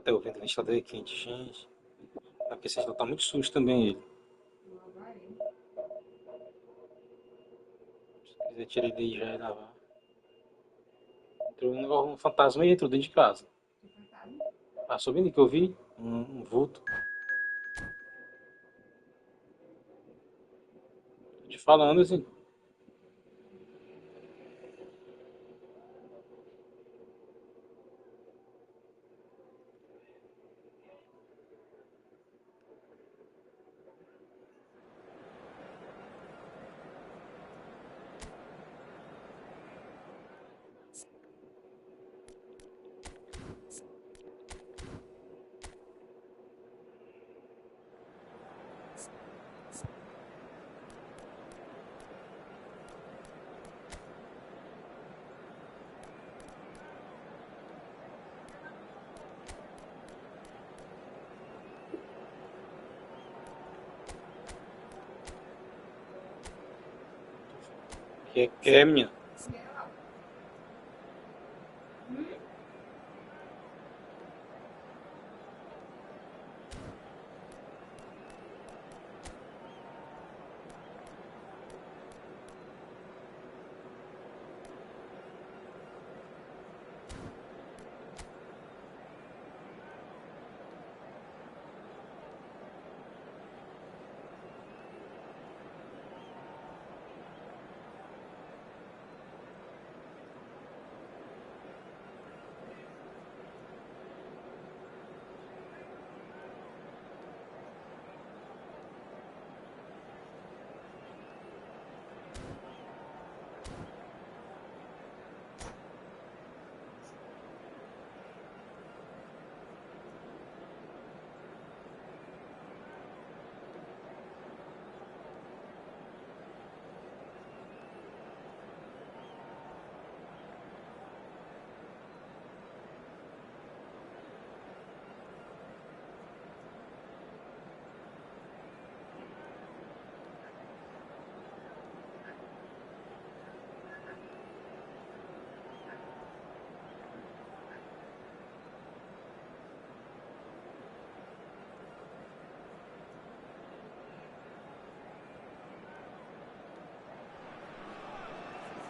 até o ventilador é quente, gente. É porque vocês tá muito sujo também ele. Se quiser tirar ele daí já e lavar. Entrou um fantasma e entrou dentro de casa. Ah, subindo que eu vi um vulto. Tô te falando assim. Que é, menina?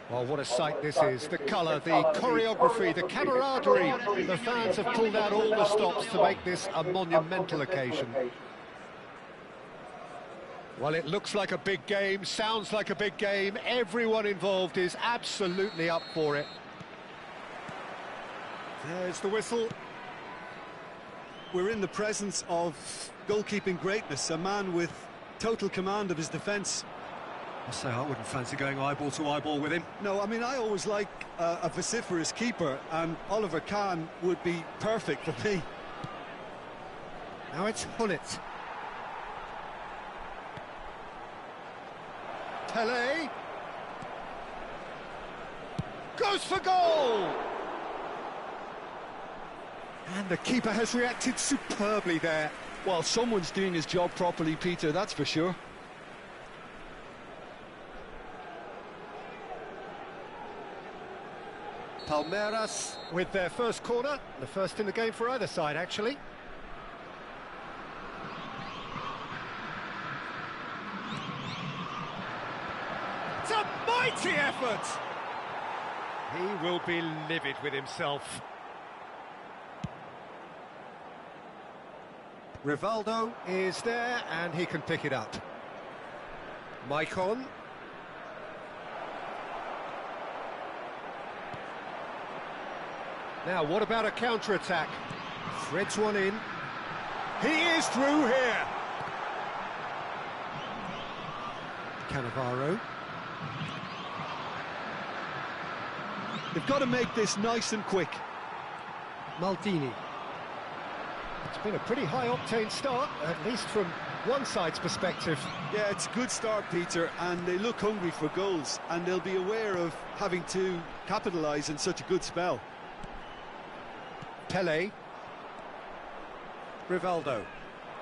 Well, what a sight this is. The colour, the choreography, the camaraderie. The fans have pulled out all the stops to make this a monumental occasion. Well, it looks like a big game, sounds like a big game. Everyone involved is absolutely up for it. There's the whistle. We're in the presence of goalkeeping greatness, a man with total command of his defence. I say I wouldn't fancy going eyeball to eyeball with him. No, I mean, I always like a vociferous keeper, and Oliver Kahn would be perfect for me. Now it's Hullet. Pele. Goes for goal! And the keeper has reacted superbly there. Well, someone's doing his job properly, Peter, that's for sure. Palmeiras with their first corner, the first in the game for either side, actually. It's a mighty effort! He will be livid with himself. Rivaldo is there, and he can pick it up. Maicon. Now, what about a counter-attack? Threads one in. He is through here! Cannavaro. They've got to make this nice and quick. Maldini. It's been a pretty high-octane start, at least from one side's perspective. Yeah, it's a good start, Peter, and they look hungry for goals, and they'll be aware of having to capitalise in such a good spell. Pele. Rivaldo.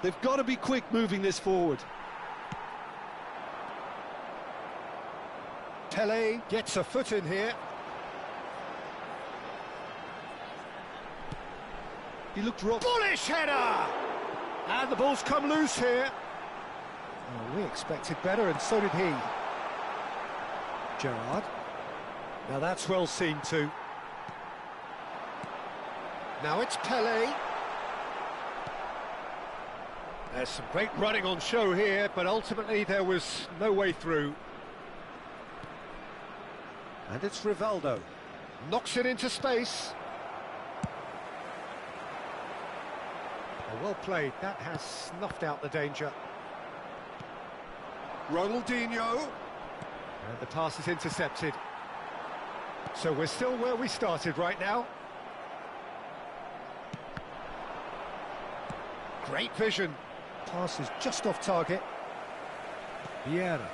They've got to be quick moving this forward. Pele gets a foot in here. He looked rough. Bullish header! And the ball's come loose here. Oh, we expected better, and so did he. Gerrard. Now that's well seen too. Now it's Pele. There's some great running on show here, but ultimately there was no way through. And it's Rivaldo. Knocks it into space. Oh, well played. That has snuffed out the danger. Ronaldinho. And the pass is intercepted. So we're still where we started right now. Great vision. Pass is just off target. Vieira.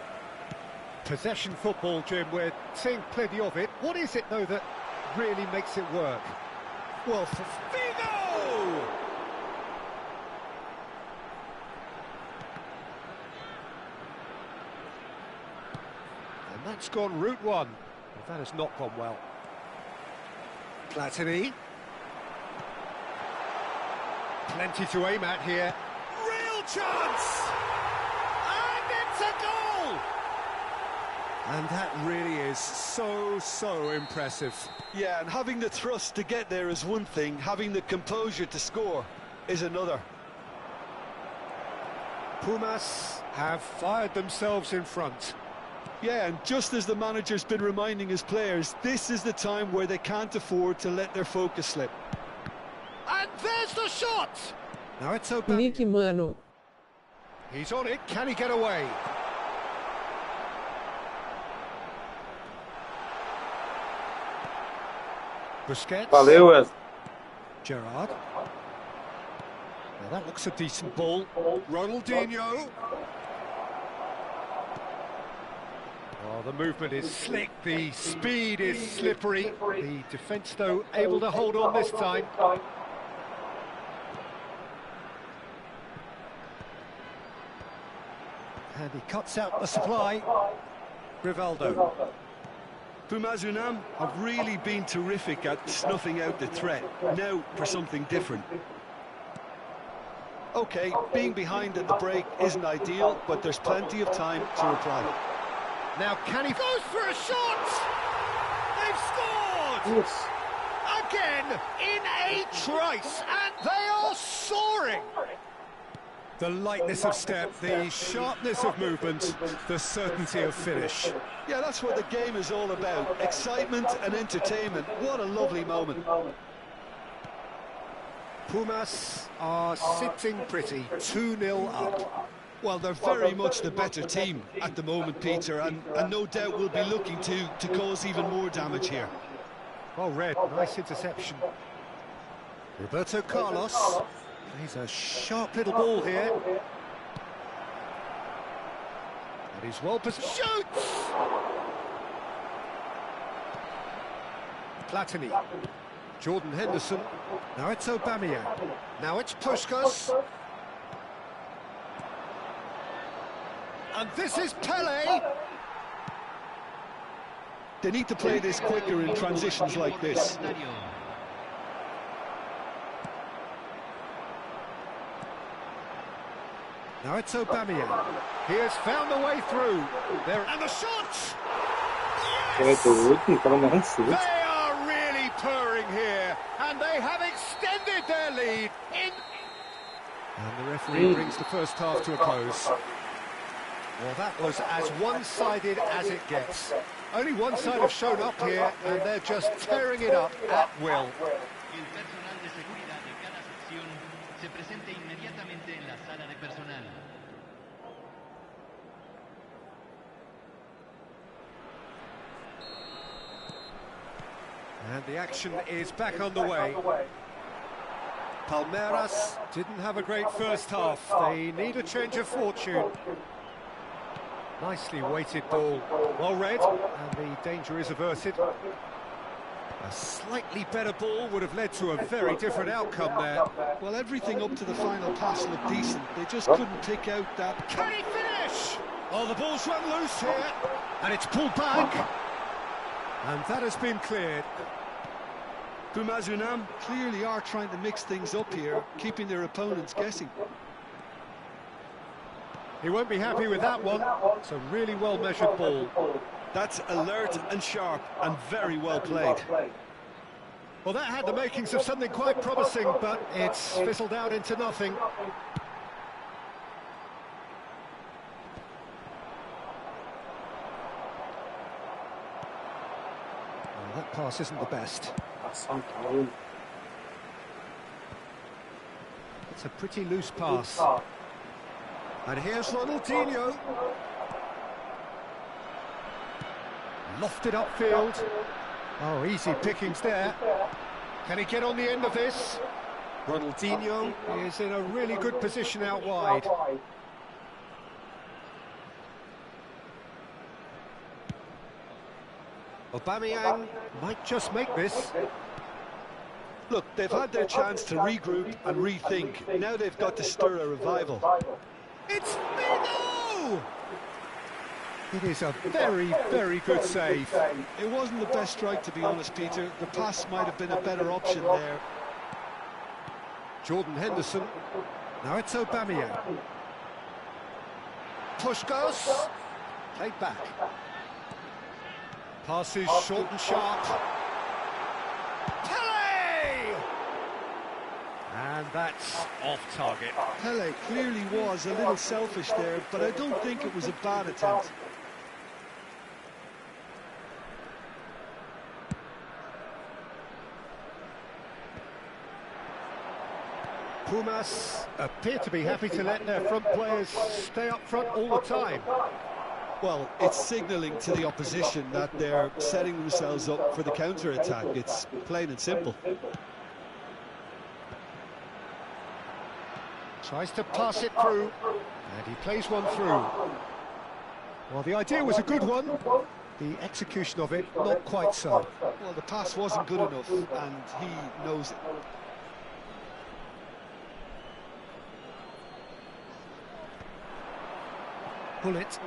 Possession football, Jim, we're seeing plenty of it. What is it, though, that really makes it work? Well, for Figo! And that's gone route one. But that has not gone well. Platini. Plenty to aim at here. Real chance! And it's a goal! And that really is so impressive. Yeah, and having the thrust to get there is one thing, having the composure to score is another. Pumas have fired themselves in front. Yeah, and just as the manager's been reminding his players, this is the time where they can't afford to let their focus slip. And there's the shot! Now it's open. Nick, mano. He's on it. Can he get away? Busquets. Valeu, Wes. Gerrard. Now that looks a decent ball. Ronaldinho. Oh, the movement is slick. The speed is slippery. The defence, though, able to hold on this time. And he cuts out the supply. Rivaldo. Pumas Unam have really been terrific at snuffing out the threat. Now for something different. Okay, being behind at the break isn't ideal, but there's plenty of time to reply. Now can he... Goes for a shot! They've scored! Yes. Again, in a trice, and they are soaring! The lightness of step, the sharpness of movement, the certainty of finish. Yeah, that's what the game is all about. Excitement and entertainment. What a lovely moment. Pumas are sitting pretty, 2-0 up. Well, they're very much the better team at the moment, Peter, and no doubt will be looking to cause even more damage here. Well read, nice interception. Roberto Carlos. He's a sharp little ball here. And he's well positioned. Shoots! Platini. Jordan Henderson. Now it's Aubameyang. Now it's Puskas. And this is Pele. They need to play this quicker in transitions like this. Now it's Aubameyang. He has found a way through. There and the shot. Yes! They are really purring here, and they have extended their lead. And the referee brings the first half to a close. Well, that was as one-sided as it gets. Only one side have shown up here, and they're just tearing it up at will. And the action is back underway. Palmeiras didn't have a great first half. They need a change of fortune. Nicely weighted ball. Well read, and the danger is averted. A slightly better ball would have led to a very different outcome there. Well, everything up to the final pass looked decent. They just couldn't pick out that... Can he finish? Oh, the ball's run loose here, and it's pulled back. And that has been cleared. Pumazunam clearly are trying to mix things up here, keeping their opponents guessing. He won't be happy with that one. It's a really well-measured ball. That's alert and sharp and very well played. Well, that had the makings of something quite promising, but it's fizzled out into nothing. Well, that pass isn't the best. It's a pretty loose pass. And here's Ronaldinho. Lofted upfield. Oh, easy pickings there. Can he get on the end of this? Ronaldinho is in a really good position out wide. Aubameyang might just make this. Look, they've had their chance to regroup and rethink. Now they've got to stir a revival. It's Subindo! It is a very, very good save. It wasn't the best strike, to be honest, Peter. The pass might have been a better option there. Jordan Henderson. Now it's Aubameyang. Puskos. Played back. Passes short and sharp. Pele! And that's off target. Pele clearly was a little selfish there, but I don't think it was a bad attempt. Pumas appear to be happy to let their front players stay up front all the time. Well, it's signalling to the opposition that they're setting themselves up for the counter-attack. It's plain and simple. Tries to pass it through, and he plays one through. Well, the idea was a good one. The execution of it, not quite so. Well, the pass wasn't good enough, and he knows it. Bullet.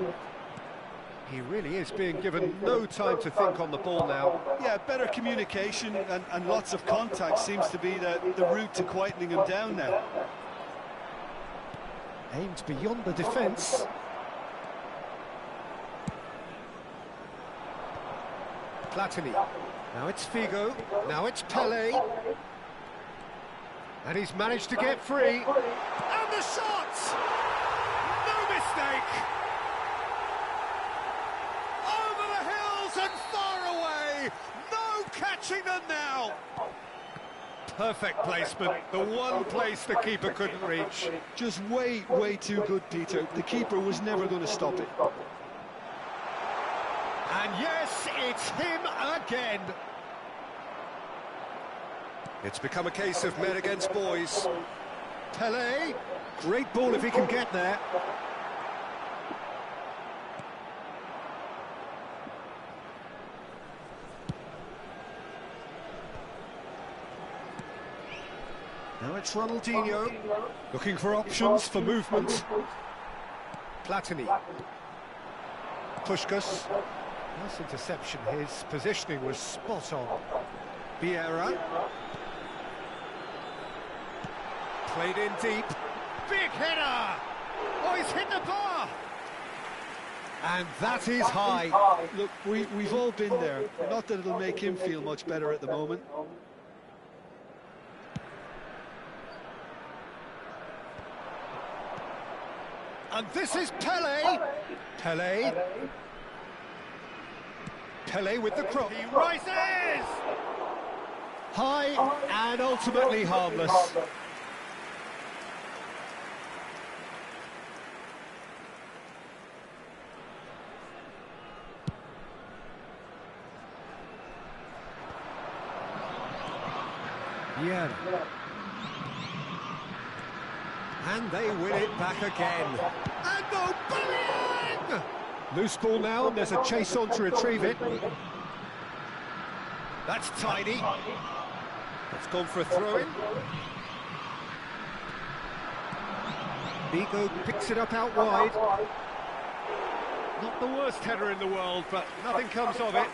He really is being given no time to think on the ball now. Yeah, better communication and lots of contact seems to be the route to quietening him down now. Aimed beyond the defence. Platini. Now it's Figo. Now it's Pele. And he's managed to get free. And the shot! No mistake! Over the hills and far away! No catching them now! Perfect placement, the one place the keeper couldn't reach. Just way, way too good, Peter. The keeper was never going to stop it. And yes, it's him again. It's become a case of men against boys. Pele, great ball if he can get there. Now it's Ronaldinho, looking for options for movement. Platini. Puskos. Nice interception, his positioning was spot on. Vieira. Played in deep. Big header! Oh, he's hit the bar! And that is high. Look, we've all been there. Not that it'll make him feel much better at the moment. And this is Pele. Pele. Pele with the cross. He rises! High and ultimately harmless. Yeah. And they win it back again. And Aubameyang! Loose ball now, and there's a chase on to retrieve it. That's tidy. It's gone for a throw-in. Vigo picks it up out wide. Not the worst header in the world, but nothing comes of it.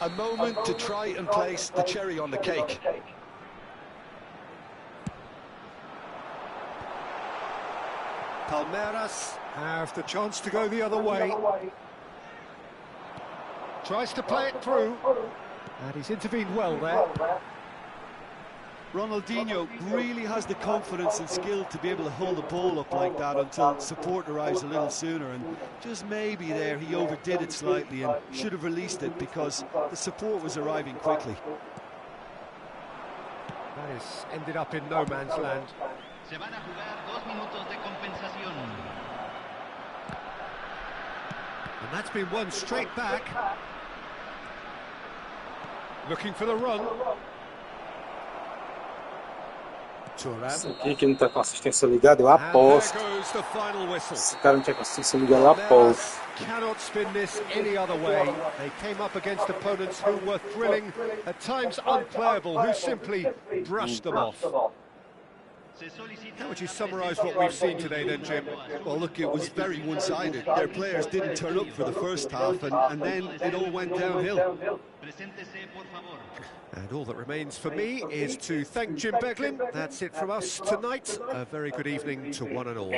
A moment to try and place the cherry on the cake. Palmeiras have the chance to go the other way. Tries to play it through, and he's intervened well there. Ronaldinho really has the confidence and skill to be able to hold the ball up like that until support arrives a little sooner, and just maybe there he overdid it slightly and should have released it because the support was arriving quickly. That has ended up in no man's land. Se van a jugar 2 minutos de compensación. And that's been won straight back. Looking for the run. Esse aqui que não tá com a assistência ligada, eu aposto. Esse cara não tinha com a assistência ligada, eu aposto. Cannot spin this any other way. They came up against opponents who were thrilling, at times unplayable, who simply brushed them off. How would you summarise what we've seen today then, Jim? Well, look, it was very one-sided. Their players didn't turn up for the first half, and then it all went downhill. And all that remains for me is to thank Jim Beglin. That's it from us tonight. A very good evening to one and all.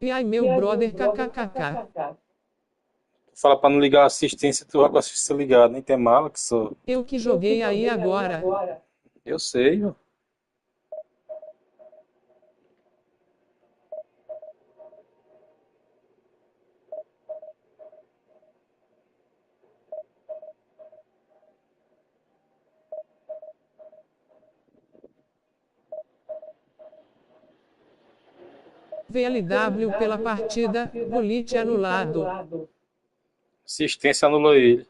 E aí, meu brother, kkkk. Fala pra não ligar a assistência, tu vai com a assistência ligada, nem tem mala que sou. Eu que joguei aí agora. Eu sei, ó. VLW pela partida, bolite anulado. Assistência anula ele.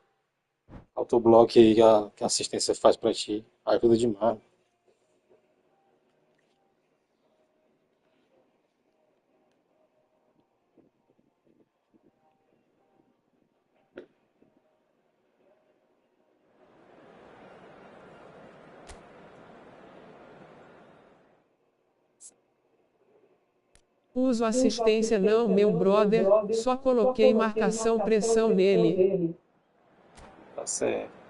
Autoblock aí que a assistência faz pra ti. Ajuda demais. Uso assistência não, meu brother, só coloquei marcação pressão nele. Tá certo.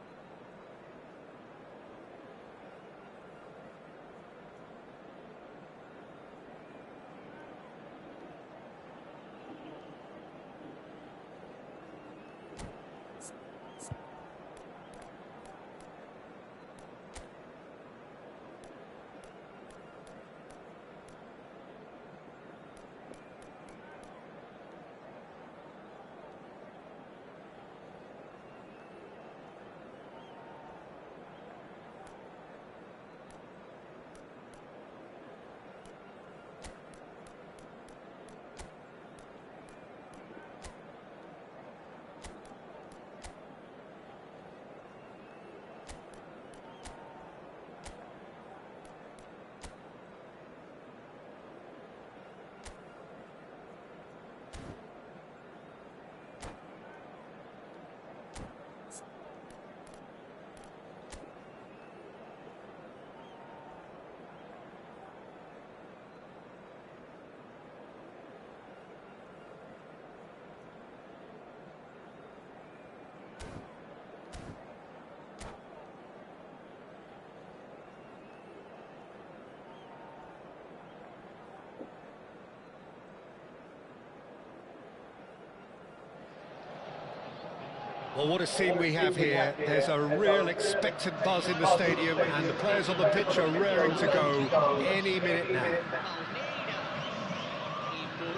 Well, what a scene we have here. There's a real expectant buzz in the stadium, and the players on the pitch are raring to go any minute now.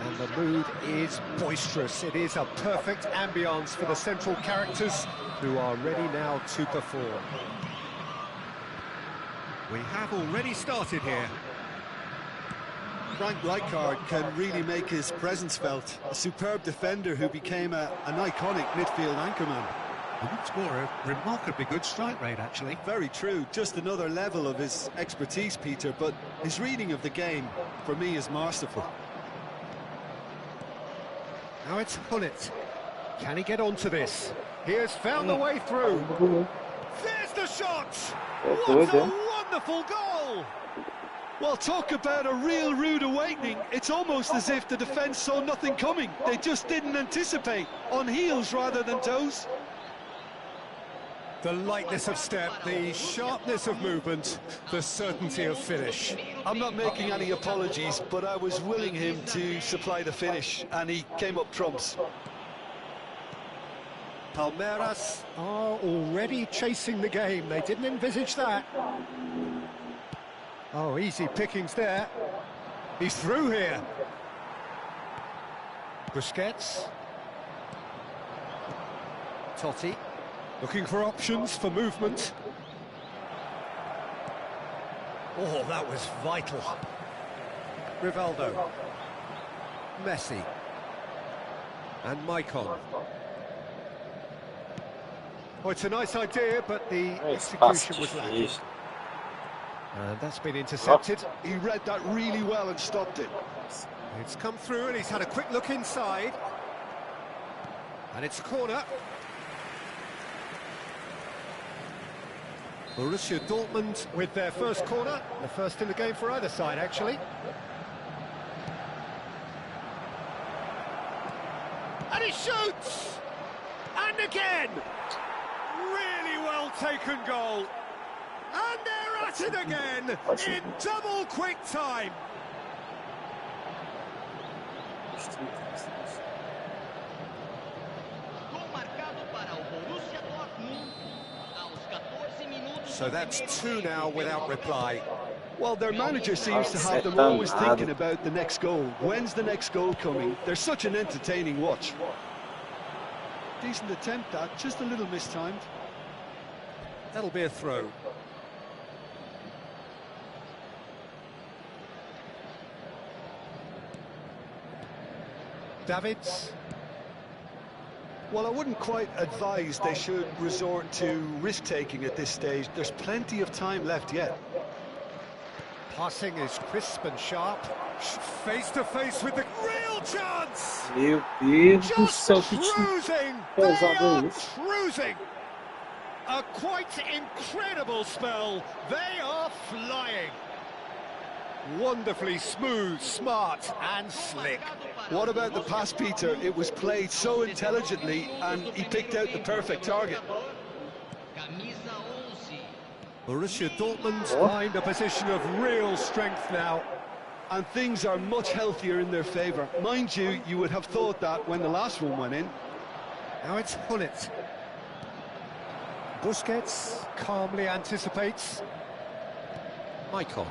And the mood is boisterous. It is a perfect ambience for the central characters who are ready now to perform. We have already started here. Frank Rijkaard can really make his presence felt. A superb defender who became an iconic midfield anchorman. It's more a remarkably good strike rate, actually. Very true. Just another level of his expertise, Peter, but his reading of the game, for me, is masterful. Now it's Hullet. Can he get onto this? He has found the way through. There's the the shot! É What doido, a é? wonderful goal! Well, talk about a real rude awakening. It's almost as if the defence saw nothing coming. They just didn't anticipate. On heels rather than toes. The lightness of step, the sharpness of movement, the certainty of finish. I'm not making any apologies, but I was willing him to supply the finish, and he came up trumps. Palmeiras are already chasing the game. They didn't envisage that. Oh, easy pickings there. He's through here. Busquets. Totti. Looking for options for movement. Oh, that was vital. Rivaldo. Messi. And Maicon. Oh, it's a nice idea, but the execution was lacking. And that's been intercepted. He read that really well and stopped it. It's come through and he's had a quick look inside. And it's a corner. Borussia Dortmund with their first corner. The first in the game for either side, actually. And he shoots! And again! Really well taken goal. And they're at it again in double quick time. So that's 2 now without reply. Well, their manager seems to have them always thinking about the next goal. When's the next goal coming? They're such an entertaining watch. Decent attempt, that, just a little mistimed. That'll be a throw. Davids. Well, I wouldn't quite advise they should resort to risk-taking at this stage. There's plenty of time left yet. Passing is crisp and sharp. Face to face with the real chance. Meu Deus do Just céu, que time cruising. They pesado are é esse? cruising. A quite incredible spell. They are flying. Wonderfully smooth, smart and slick. What about the pass, Peter? It was played so intelligently and he picked out the perfect target. Borussia Dortmund find a position of real strength now. And things are much healthier in their favour. Mind you, you would have thought that when the last one went in. Now it's Hullet. Busquets calmly anticipates. Maicon.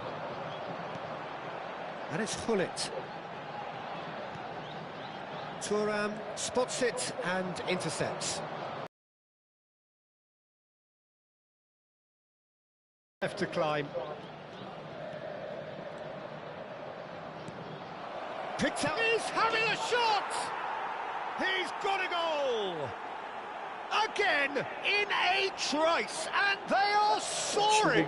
And it's Hullet. Thuram spots it and intercepts. Left to climb. Picked up. He's having a shot! He's got a goal! Again, in a trice, and they are soaring!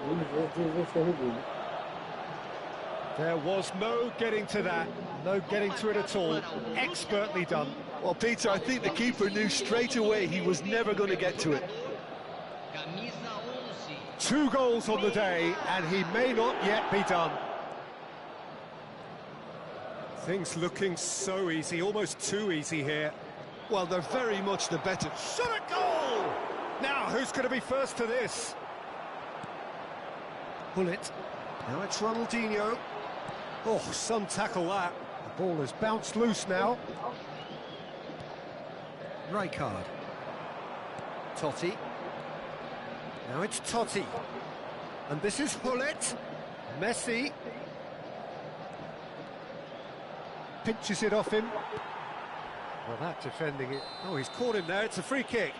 There was no getting to that, no getting to it at all. Expertly done. Well, Peter, I think the keeper knew straight away he was never going to get to it. 2 goals on the day, and he may not yet be done. Things looking so easy, almost too easy here. Well, they're very much the better. Shot a goal! Now, who's going to be first to this? Hullet. Now it's Ronaldinho. Oh, some tackle that. The ball has bounced loose now. Rijkaard. Totti. Now it's Totti. And this is Hullet. Messi. Pinches it off him. Well, that defending it. Oh, he's caught him there. It's a free kick.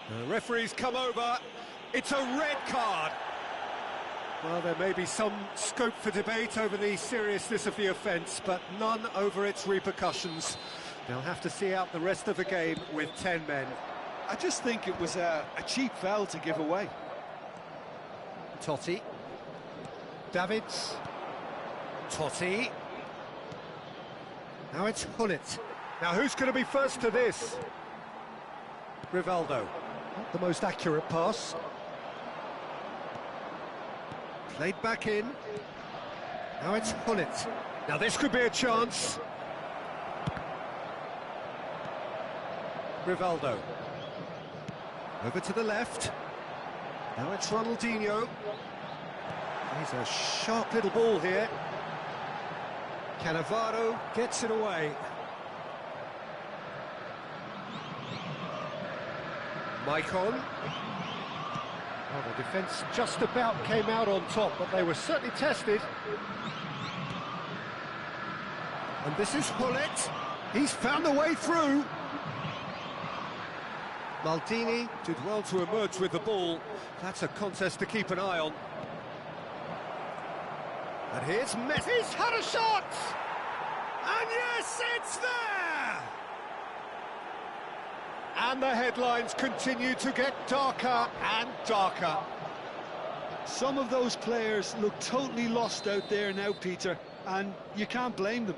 The referee's come over. It's a red card. Well, there may be some scope for debate over the seriousness of the offence, but none over its repercussions. They'll have to see out the rest of the game with 10 men. I just think it was a cheap foul to give away. Totti. Davids. Totti. Now it's Hullet. Now who's going to be first to this? Rivaldo. Not the most accurate pass. Played back in. Now it's Hullet. Now this could be a chance. Rivaldo. Over to the left. Now it's Ronaldinho. He's a sharp little ball here. Cannavaro gets it away. Maicon. Well, the defence just about came out on top, but they were certainly tested. And this is Hullet. He's found a way through. Maldini did well to emerge with the ball. That's a contest to keep an eye on. And here's Messi. He's had a shot! And yes, it's there! And the headlines continue to get darker and darker. Some of those players look totally lost out there now, Peter, and you can't blame them.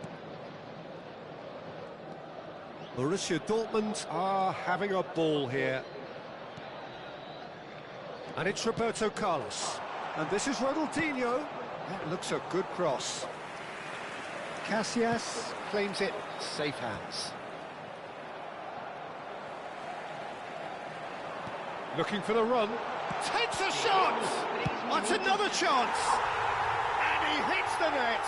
Borussia Dortmund are having a ball here. And it's Roberto Carlos. And this is Ronaldinho. That looks a good cross. Casillas claims it, safe hands. Looking for the run. Takes a shot! That's another chance! And he hits the net!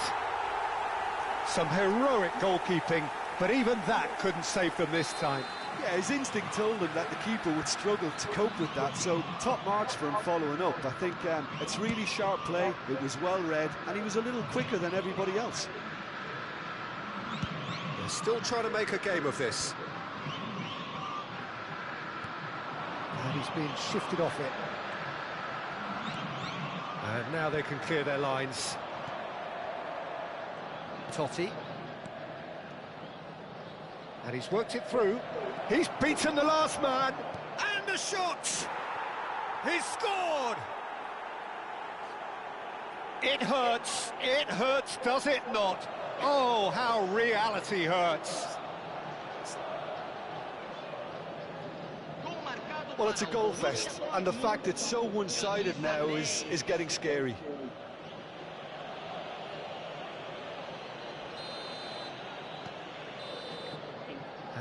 Some heroic goalkeeping, but even that couldn't save them this time. Yeah, his instinct told him that the keeper would struggle to cope with that, so top marks for him following up. I think it's really sharp play, it was well read, and he was a little quicker than everybody else. They're still trying to make a game of this. And he's being shifted off it. And now they can clear their lines. Totti. And he's worked it through. He's beaten the last man. And a shot! He's scored! It hurts, does it not? Oh, how reality hurts. Well, it's a goal fest, and the fact it's so one-sided now is getting scary.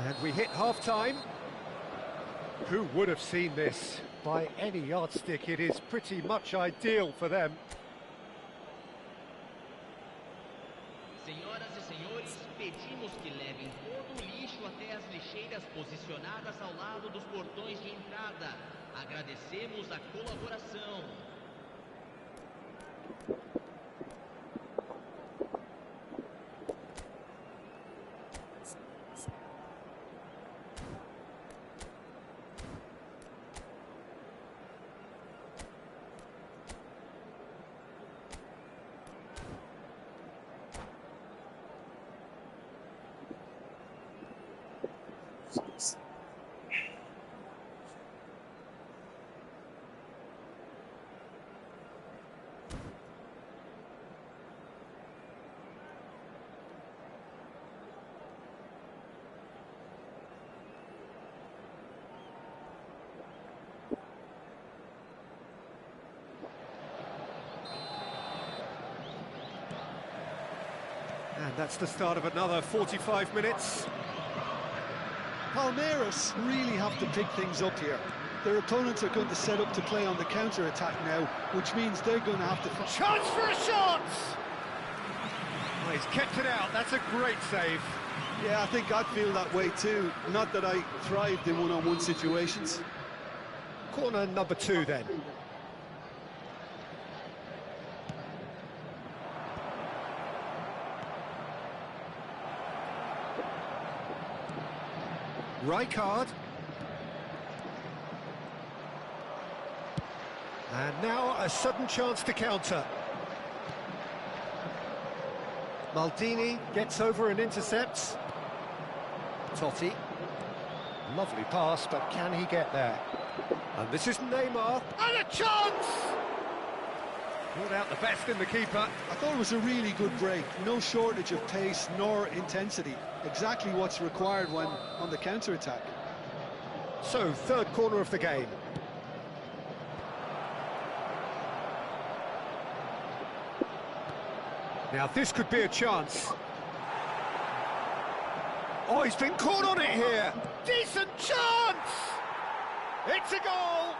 And we hit half-time. Who would have seen this? By any yardstick, it is pretty much ideal for them. Senhoras e senhores, pedimos que levem todo o lixo até as lixeiras posicionadas ao lado dos portões de entrada. Agradecemos a colaboração. And that's the start of another 45 minutes. Palmeiras really have to pick things up here. Their opponents are going to set up to play on the counter-attack now, which means they're going to have to... Chance for a shot! Oh, he's kept it out, that's a great save. Yeah, I think I'd feel that way too. Not that I thrived in one-on-one situations. Corner number 2 then. Rijkaard. And now a sudden chance to counter. Maldini gets over and intercepts. Totti. Lovely pass, but can he get there? And this is Neymar. And a chance! Brought out the best in the keeper. I thought it was a really good break. No shortage of pace nor intensity. Exactly what's required when on the counter-attack. So, third corner of the game. Now this could be a chance. Oh, he's been caught on it here. Decent chance! It's a goal!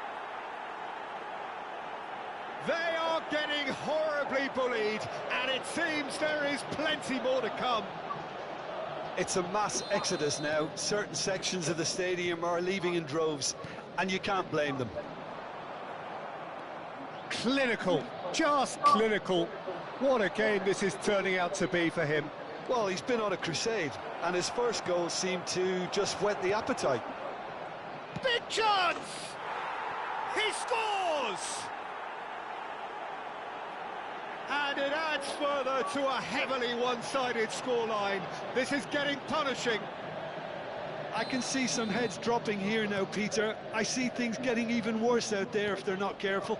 They are getting horribly bullied, and it seems there is plenty more to come. It's a mass exodus now. Certain sections of the stadium are leaving in droves, and you can't blame them. Clinical, just clinical. What a game this is turning out to be for him. Well, he's been on a crusade, and his first goal seemed to just whet the appetite. Big chance! He scores! And it adds further to a heavily one-sided scoreline. This is getting punishing. I can see some heads dropping here now, Peter. I see things getting even worse out there if they're not careful.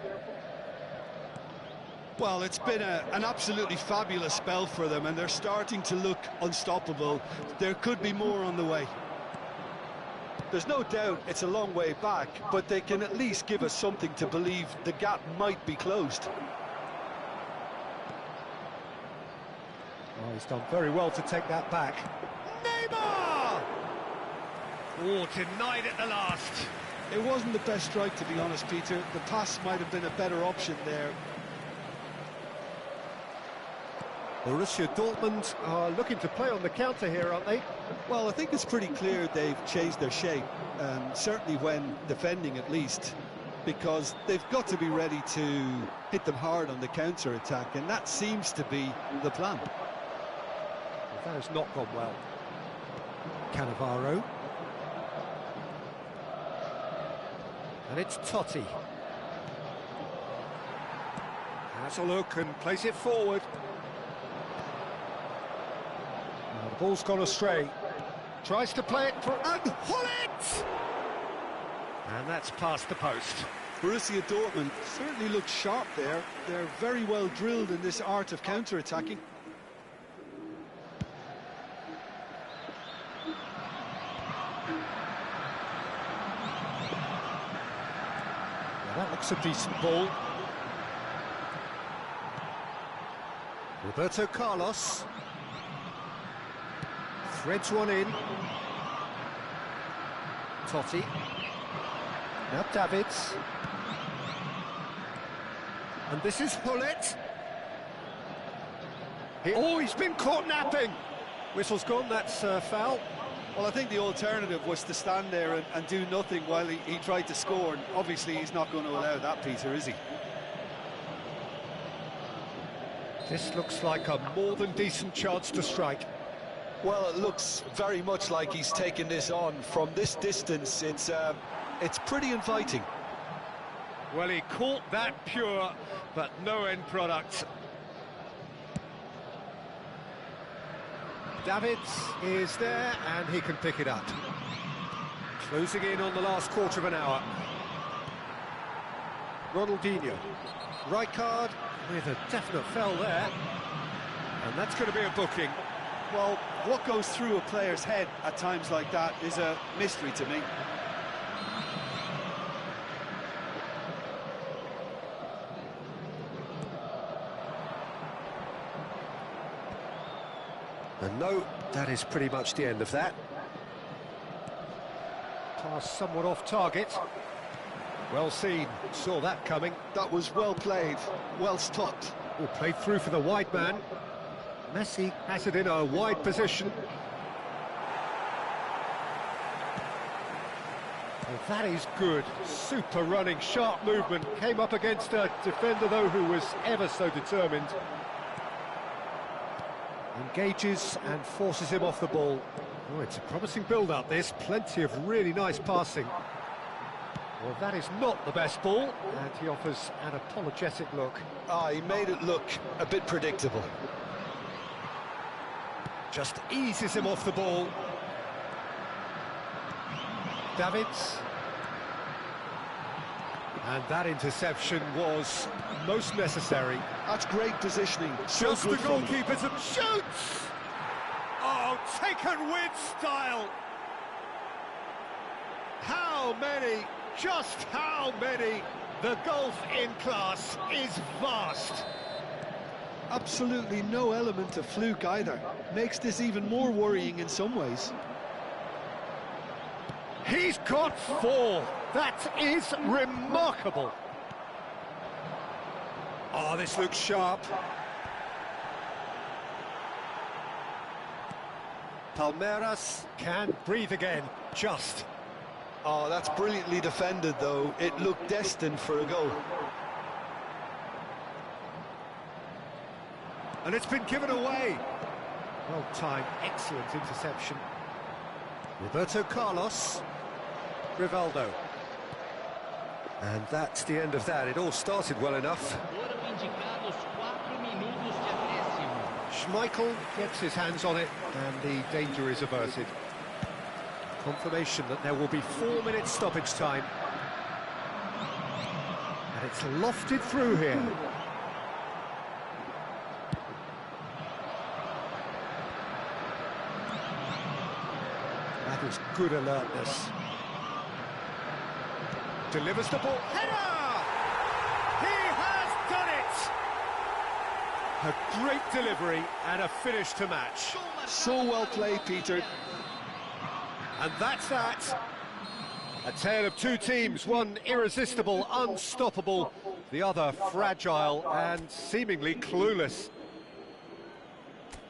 Well, it's been an absolutely fabulous spell for them, and they're starting to look unstoppable. There could be more on the way. There's no doubt it's a long way back, but they can at least give us something to believe the gap might be closed. Oh, he's done very well to take that back. Neymar! Oh, denied at the last. It wasn't the best strike, to be honest, Peter. The pass might have been a better option there. Borussia Dortmund are looking to play on the counter here, aren't they? Well, I think it's pretty clear they've changed their shape, certainly when defending at least, because they've got to be ready to hit them hard on the counter-attack, and that seems to be the plan. Well, that has not gone well. Cannavaro. And it's Totti. Has a look and plays it forward. Now the ball's gone astray. Tries to play it for... and Hullet! And that's past the post. Borussia Dortmund certainly look sharp there. They're very well drilled in this art of counter-attacking. That looks a decent ball. Roberto Carlos. Threads one in. Totti. Now Davids. And this is Hullet. Oh, he's been caught napping. Whistle's gone, that's foul. Well, I think the alternative was to stand there and do nothing while he tried to score. And obviously, he's not going to allow that, Peter, is he? This looks like a more than decent chance to strike. Well, it looks very much like he's taken this on. From this distance, it's pretty inviting. Well, he caught that pure, but no end product. Davids is there, and he can pick it up. Closing in on the last quarter of an hour. Ronaldinho. Right card with a definite foul there. And that's going to be a booking. Well, what goes through a player's head at times like that is a mystery to me. And no, that is pretty much the end of that. Pass somewhat off target. Well seen, saw that coming. That was well played, well stopped. Oh, played through for the wide man. Messi has it in a wide position. Well, that is good. Super running, sharp movement. Came up against a defender, though, who was ever so determined. Engages and forces him off the ball. Oh, it's a promising build-up, this. Plenty of really nice passing. Well, that is not the best ball, and he offers an apologetic look. He made it look a bit predictable. Just eases him off the ball. Davids. And that interception was most necessary. That's great positioning. So Just the good from him. goalkeeper to shoots! Oh, taken with style! How many, just how many? The gulf in class is vast. Absolutely no element of fluke either. Makes this even more worrying in some ways. He's got 4. That is remarkable. Oh, this looks sharp. Palmeiras can breathe again, just. Oh, that's brilliantly defended, though. It looked destined for a goal. And it's been given away. Well timed, excellent interception. Roberto Carlos. Rivaldo. And that's the end of that. It all started well enough. Schmeichel gets his hands on it, and the danger is averted. Confirmation that there will be 4 minutes stoppage time. And it's lofted through here. That is good alertness. Delivers the ball. Header! He has done it! A great delivery and a finish to match. So well played, Peter. And that's that. A tale of 2 teams, one irresistible, unstoppable, the other fragile and seemingly clueless.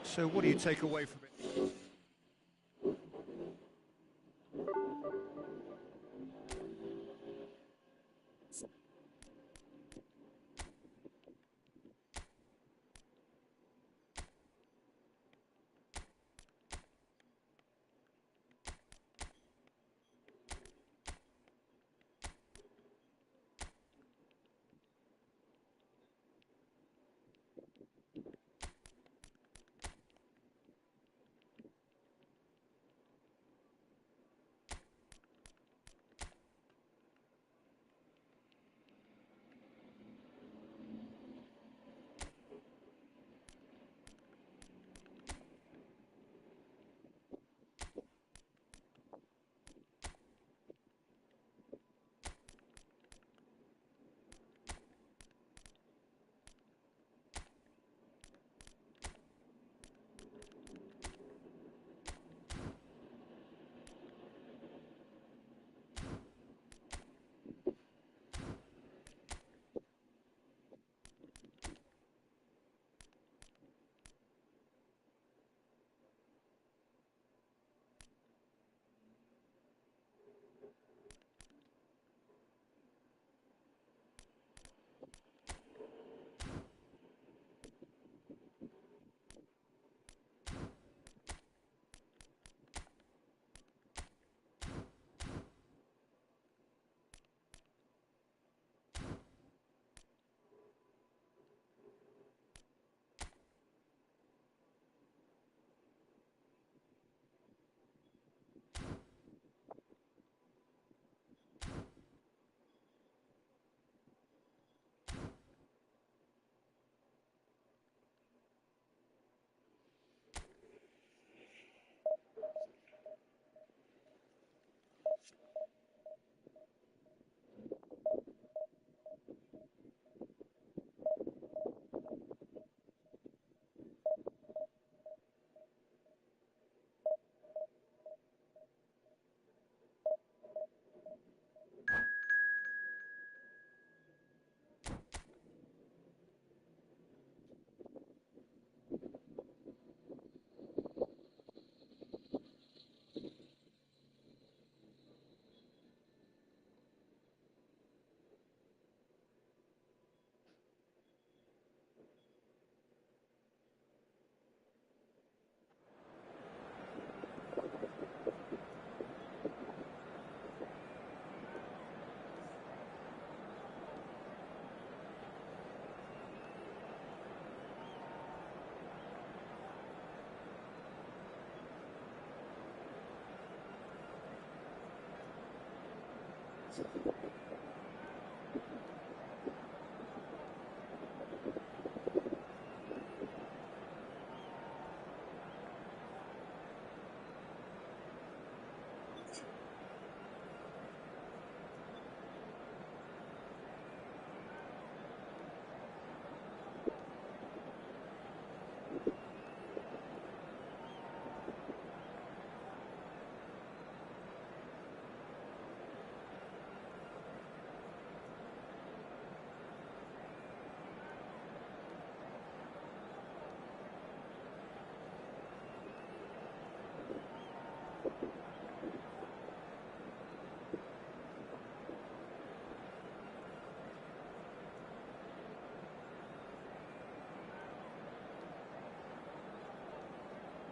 So what do you take away from it?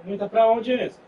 Tá pra onde é esse?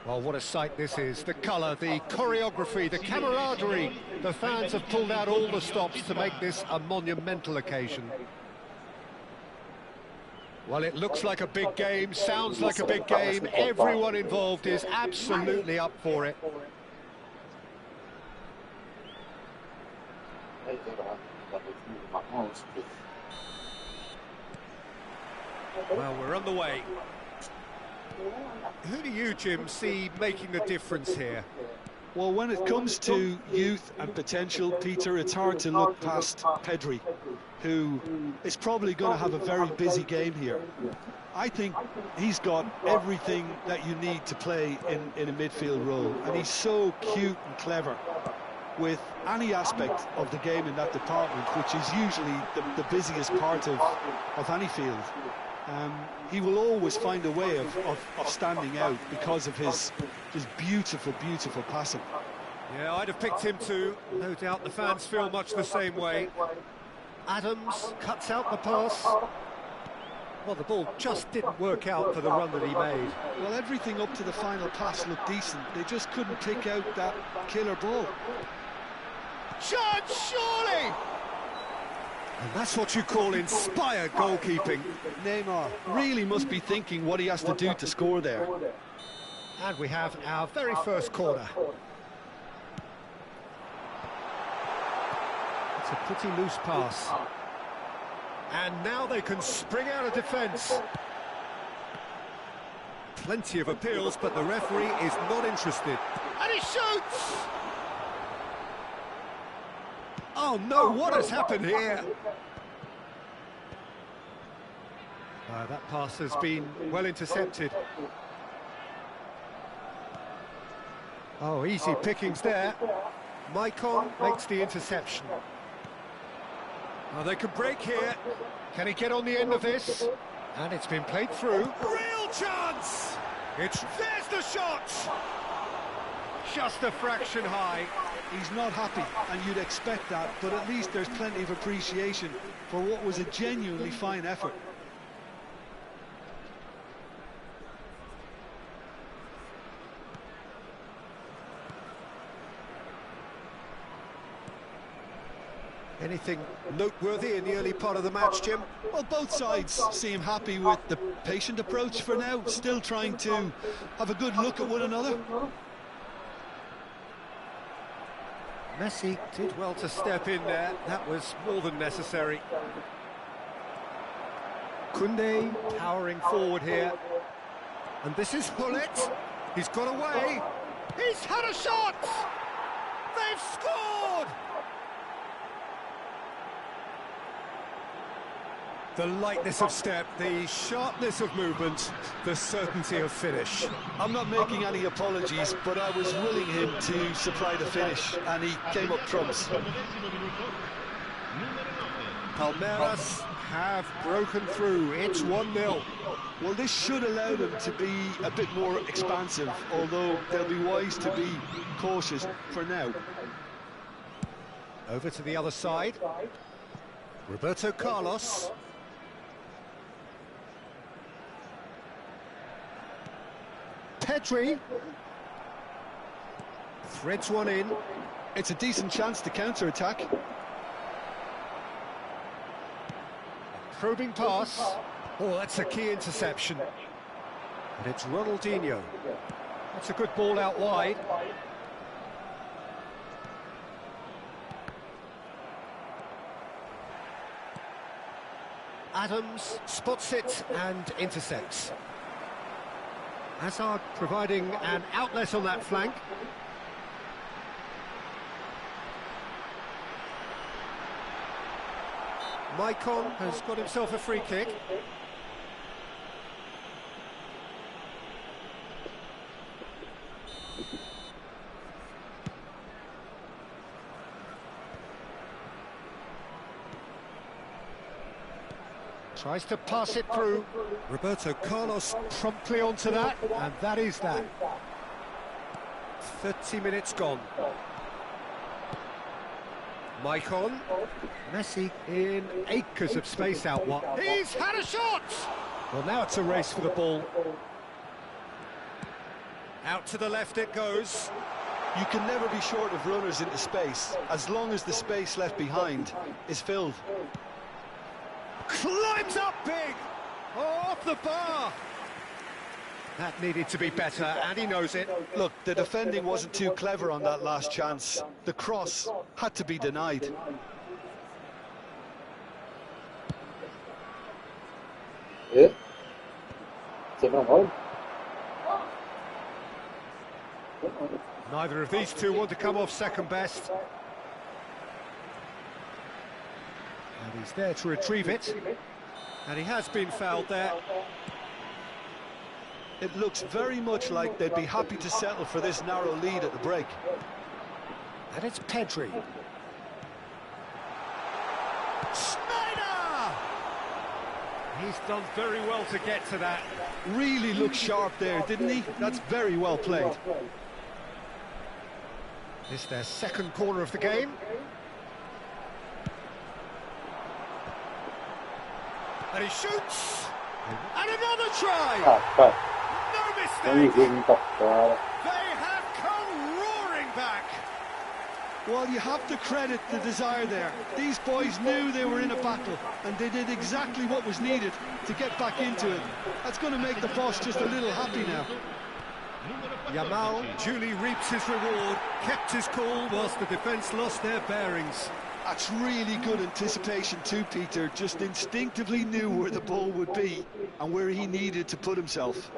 Well, what a sight this is. The colour, the choreography, the camaraderie. The fans have pulled out all the stops to make this a monumental occasion. Well, it looks like a big game, sounds like a big game. Everyone involved is absolutely up for it. Well, we're on the way. Who do you, Jim, see making the difference here? Well, when it comes to youth and potential, Peter, it's hard to look past Pedri, who is probably going to have a very busy game here. I think he's got everything that you need to play in a midfield role, and he's so cute and clever with any aspect of the game in that department, which is usually the busiest part of any field. He will always find a way of standing out because of his beautiful, beautiful passing. Yeah, I'd have picked him too. No doubt the fans feel much the same way. Adams cuts out the pass. Well, the ball just didn't work out for the run that he made. Well, everything up to the final pass looked decent. They just couldn't pick out that killer ball. Chance, surely! And that's what you call inspired goalkeeping. Neymar really must be thinking what he has to do to score there. And we have our very first corner. It's a pretty loose pass. And now they can spring out of defence. Plenty of appeals, but the referee is not interested. And he shoots! Oh no, what has happened here? That pass has been well intercepted. Oh, easy pickings there. Maicon makes the interception. Oh, they could break here. Can he get on the end of this? And it's been played through. Real chance! There's the shot! Just a fraction high. He's not happy, and you'd expect that, but at least there's plenty of appreciation for what was a genuinely fine effort. Anything noteworthy in the early part of the match, Jim? Well, both sides seem happy with the patient approach for now, still trying to have a good look at one another. Messi did well to step in there. That was more than necessary. Koundé powering forward here. And this is Hullet. He's got away. He's had a shot! They've scored! The lightness of step, the sharpness of movement, the certainty of finish. I'm not making any apologies, but I was willing him to supply the finish, and he came up trumps. Palmeiras have broken through. It's 1-0. Well, this should allow them to be a bit more expansive, although they'll be wise to be cautious for now. Over to the other side. Roberto Carlos. Pedri threads one in. It's a decent chance to counter-attack. Probing pass. Oh, that's a key interception. And it's Ronaldinho. That's a good ball out wide. Adams spots it and intercepts. Hazard providing an outlet on that flank. Maicon has got himself a free kick. Tries to pass it through. Roberto Carlos promptly onto that, and that is that. 30 minutes gone. Maicon. Messi in acres of space out wide. He's had a shot! Well, now it's a race for the ball. Out to the left it goes. You can never be short of runners into space, as long as the space left behind is filled. Climbs up big! Off the bar! That needed to be better, and he knows it. Look, the defending wasn't too clever on that last chance. The cross had to be denied. Neither of these two want to come off second best. And he's there to retrieve it. And he has been fouled there. It looks very much like they'd be happy to settle for this narrow lead at the break. And it's Pedri. Snyder! He's done very well to get to that. Really looked sharp there, didn't he? That's very well played. It's their second corner of the game. And he shoots! And another try! No mistake! They have come roaring back! Well, you have to credit the desire there. These boys knew they were in a battle, and they did exactly what was needed to get back into it. That's going to make the boss just a little happy now. Yamal duly reaps his reward, kept his cool whilst the defence lost their bearings. That's really good anticipation too, Peter. Just instinctively knew where the ball would be and where he needed to put himself.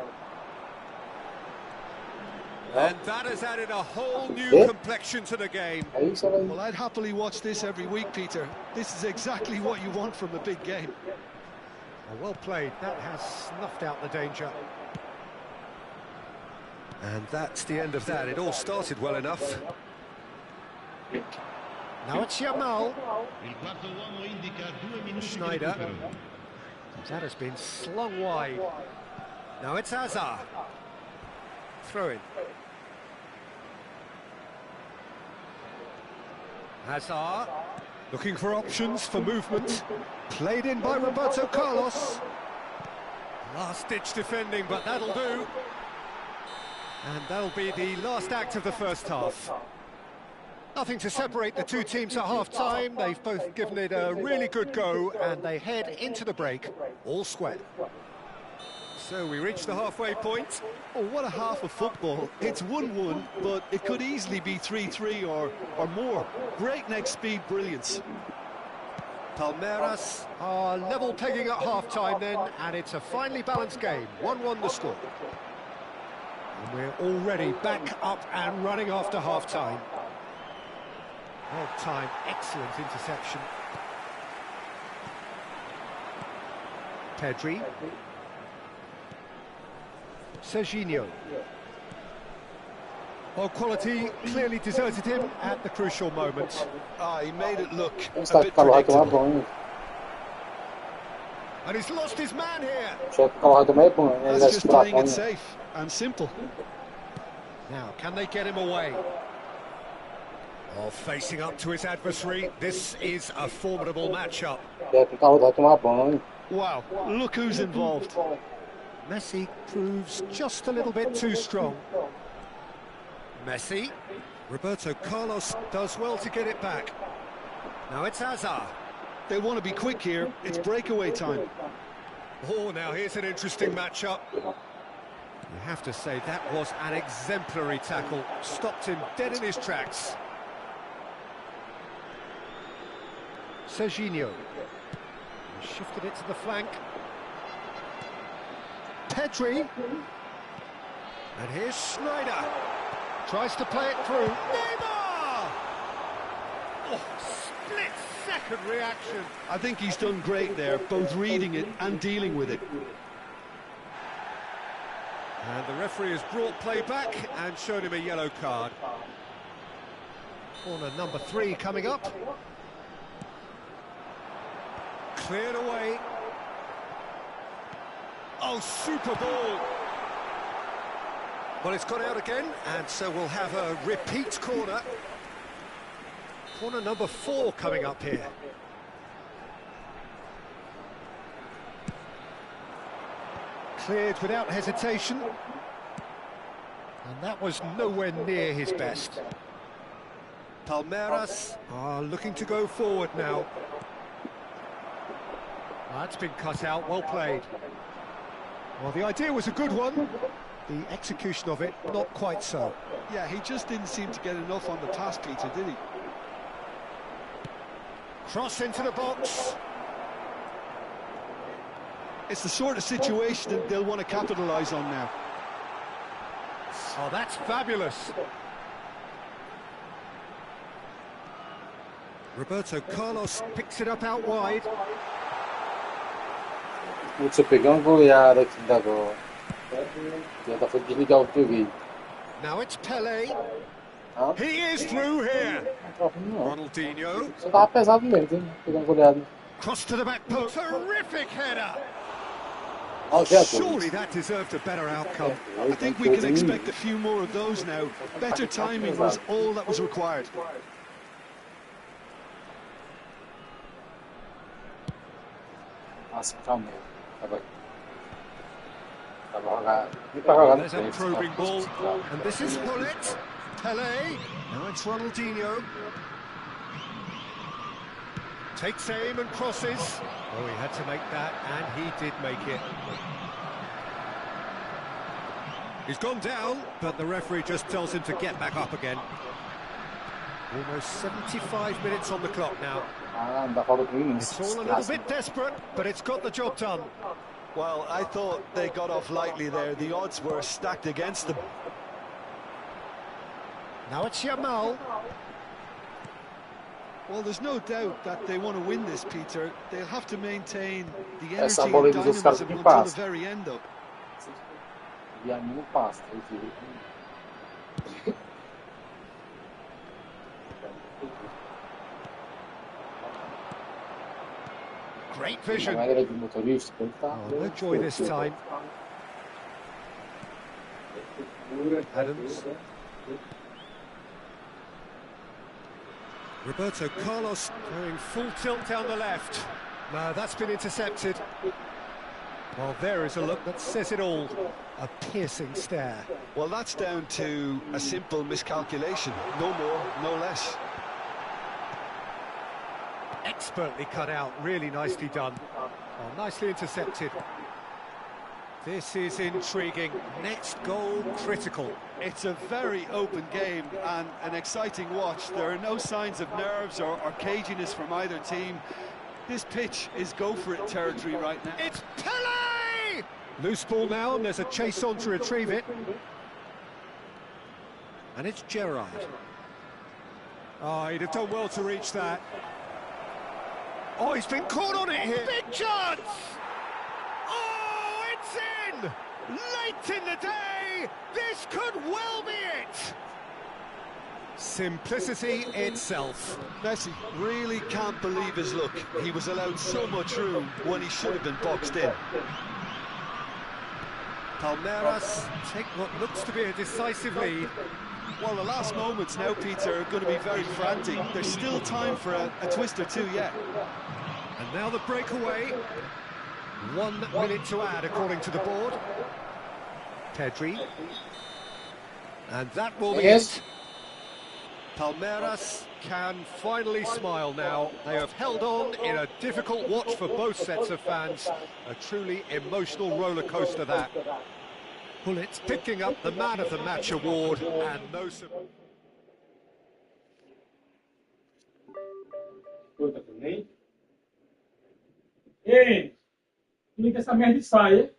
And that has added a whole new complexion to the game. Well, I'd happily watch this every week, Peter. This is exactly what you want from a big game. Well played. That has snuffed out the danger. And that's the end of that. It all started well enough. Now it's Yamal. Schneider. That has been slung wide. Now it's Hazard. Throw in. Hazard. Looking for options for movement. Played in by Roberto Carlos. Last-ditch defending, but that'll do. And that'll be the last act of the first half. Nothing to separate the two teams at half-time. They've both given it a really good go, and they head into the break all square. So we reach the halfway point. Oh, what a half of football. It's 1-1, but it could easily be 3-3 or more. Breakneck speed brilliance. Palmeiras are level pegging at half-time then, and it's a finely balanced game. 1-1 the score. And we're already back up and running after half-time. Well timed, excellent interception. Pedri. Serginho. Well, quality clearly deserted him at the crucial moment. He made it look a bit predictable. And he's lost his man here. That's just playing it safe and simple. Now, can they get him away? Oh, facing up to his adversary, this is a formidable matchup. Wow, look who's involved. Messi proves just a little bit too strong. Messi. Roberto Carlos does well to get it back. Now it's Hazard. They want to be quick here. It's breakaway time. Oh, now here's an interesting matchup. You have to say that was an exemplary tackle. Stopped him dead in his tracks. Serginho. Shifted it to the flank. Pedri. And here's Schneider. Tries to play it through. Neymar! Oh, split-second reaction. I think he's done great there, both reading it and dealing with it. And the referee has brought play back and shown him a yellow card. Corner number 3 coming up. Cleared away. Oh, super ball. Well, it's gone out again, and so we'll have a repeat corner. Corner number 4 coming up here. Cleared without hesitation. And that was nowhere near his best. Palmeiras are looking to go forward now. That's been cut out, well played. Well, the idea was a good one. The execution of it, not quite so. Yeah, he just didn't seem to get enough on the pass, Peter, did he? Cross into the box. It's the sort of situation that they'll want to capitalise on now. Oh, that's fabulous. Roberto Carlos picks it up out wide. Putz, pegar goleada aqui da agora. Tenta foi desligar o TV. Now it's Pele. Ah, He is through here. não tá ruim não. Ronaldinho. Só tava pesado mesmo, hein? Pegando goleada. Cross to the back post. Terrific header. Ó, já Surely that deserved a better outcome. I think we can expect a few more of those now. Better timing was all that was required. Nossa, calma. Tá bem. Tá bom, jogar. E pra jogar no There's a tempo. probing ball. And this is Bullet. Pele. Now it's Ronaldinho. Takes aim and crosses. Oh, he had to make that, and he did make it. He's gone down, but the referee just tells him to get back up again. Almost 75 minutes on the clock now. Ah, ainda falta 3 minutos. It's all a little bit desperate, but it's got the job done. Well, I thought they got off lightly there. The odds were stacked against them. Now it's Yamal. Well, there's no doubt that they want to win this, Peter. They'll have to maintain the Essa energy bola and aí dos caras dynamism que until the passa. very end, though. E a mim não passa. Great A vision. regra de motorista, ele tá. Oh, no joy this time. Adams. Roberto Carlos going full tilt down the left. No, that's been intercepted. Well, there is a look that says it all. A piercing stare. Well, that's down to a simple miscalculation. No more, no less. Expertly cut out, really nicely done. Oh, nicely intercepted. This is intriguing. Next goal critical. It's a very open game and an exciting watch. There are no signs of nerves or caginess from either team. This pitch is go-for-it territory right now. It's Pele! Loose ball now, and there's a chase on to retrieve it. And it's Gerrard. Oh, he'd have done well to reach that. Oh, he's been caught on it here. Big chance! Oh, it's in! Late in the day, this could well be it! Simplicity itself. Messi really can't believe his luck. He was allowed so much room when he should have been boxed in. Palmeiras take what looks to be a decisive lead. Well, the last moments now, Peter, are going to be very frantic. There's still time for a twist or two yet. And now the breakaway. 1 minute to add, according to the board. Pedri. And that will be Yes. it. Palmeiras can finally smile now. They have held on in a difficult watch for both sets of fans. A truly emotional roller coaster that. Bullets picking up the Man of the Match award and no surprise. Ei, liga essa merda e sai.